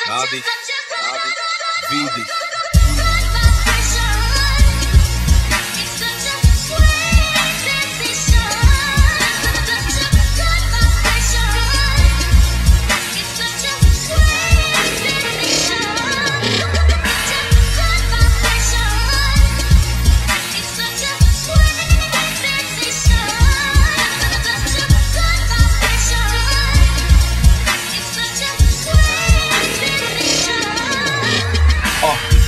Nádych, výdych.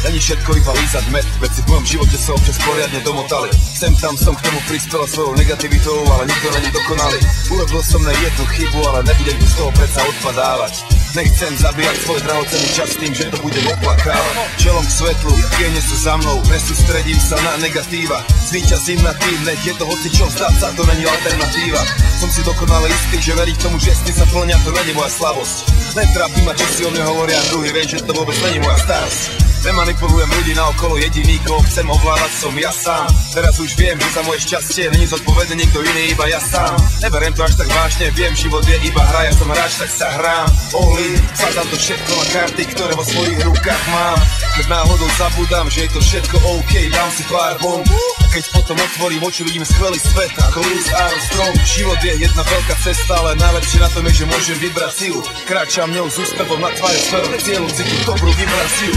Není všetko iba lízať med, veci v mojom živote sa občas poriadne domotali. Sem tam som k tomu prispela svojou negativitou, ale nikto není dokonalý. Urobil som na jednu chybu, ale nebudem z toho predsa odpadávať. Nechcem zabíjať svoj drahocenný čas tým, že to budem oplakávať. Čelom k svetlu, tiene sú za mnou, nesústredím sa na negatíva. Zvíťazím na tým, nech je to hocičo, vzdať sa, to není alternatíva. Som si dokonale istý, že veriť tomu, že sny sa plnia, to není moja slabosť. Netrápi ma, čo si o mne hovoria druhý, viem, že to vôbec není moja starosť. Nemanipulujem ľudí naokolo, jediný, koho chcem ovládať som ja sám. Teraz už viem, že za moje šťastie není zodpovedný nikto iný, iba ja sám. Neberiem to až tak vážne, viem, život je iba hra, ja som hráč, tak sa hrám. Sadám to všetko na karty, ktoré vo svojich rukách mám. Keď náhodou zabudám, že je to všetko OK, dám si pár bomb. A keď potom otvorím oči, vidím skvelý svet ako Louis Armstrong. Život je jedna veľká cesta, ale najlepšie na tom je, že môžem vybrať silu. Kráčam ňou s úspevom na tvári smerom k cieľu, cítim dobrú vibráciu.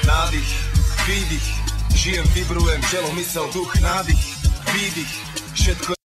Nádych, výdych, žijem, vibrujem, telo, mysel, duch, nádych, výdych, všetko